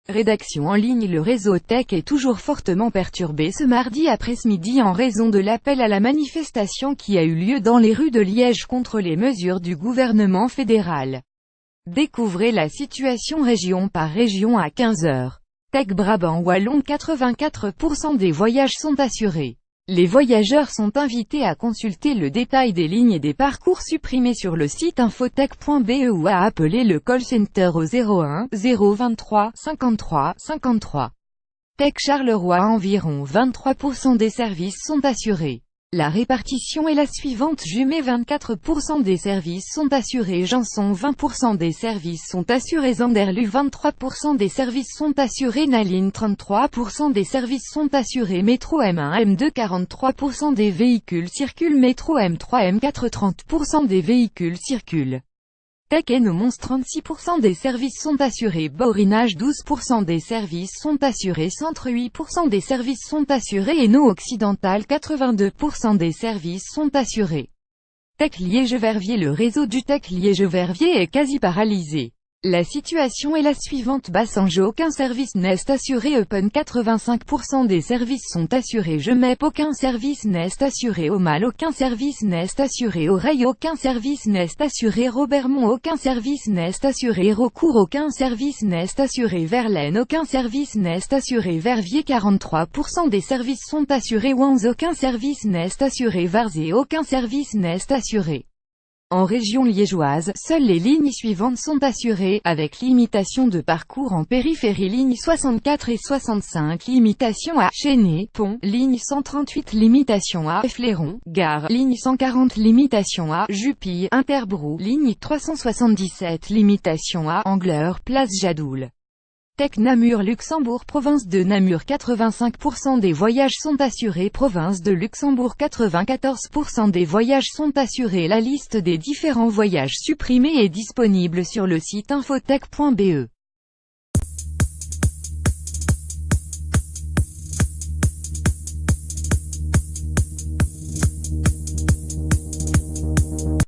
Rédaction en ligne. Le réseau Tech est toujours fortement perturbé ce mardi après-midi en raison de l'appel à la manifestation qui a eu lieu dans les rues de Liège contre les mesures du gouvernement fédéral. Découvrez la situation région par région à 15 h. Tech Brabant Wallon. 84% des voyages sont assurés. Les voyageurs sont invités à consulter le détail des lignes et des parcours supprimés sur le site infotech.be ou à appeler le call center au 01 023 53 53. Tech Charleroi. Environ 23% des services sont assurés. La répartition est la suivante: Jumet 24% des services sont assurés, Janson 20% des services sont assurés, Zanderlu 23% des services sont assurés, Naline 33% des services sont assurés, Métro M1 M2 43% des véhicules circulent, Métro M3 M4 30% des véhicules circulent. Tech et Neumons. 36% des services sont assurés, Borinage 12% des services sont assurés, Centre 8% des services sont assurés et No Occidental 82% des services sont assurés. Tech Liège-Verviers. Le réseau du Tech Liège-Verviers est quasi paralysé. La situation est la suivante: Bassange, aucun service n'est assuré, Eupen 85% des services sont assurés, Gemep aucun service n'est assuré, Aumale aucun service n'est assuré, Oreille aucun service n'est assuré, Robermont aucun service n'est assuré, Rocourt aucun service n'est assuré, Verlaine aucun service n'est assuré, Verviers 43% des services sont assurés, Wanze aucun service n'est assuré, Varzé aucun service n'est assuré. En région liégeoise, seules les lignes suivantes sont assurées, avec limitation de parcours en périphérie: lignes 64 et 65, limitation à Chénet, Pont, ligne 138, limitation à Fléron, Gare, ligne 140, limitation à Jupille, Interbroux, ligne 377, limitation à Angleur, place Jadoul. Tech Namur Luxembourg. Province de Namur. 85% des voyages sont assurés, Province de Luxembourg. 94% des voyages sont assurés. La liste des différents voyages supprimés est disponible sur le site infotech.be.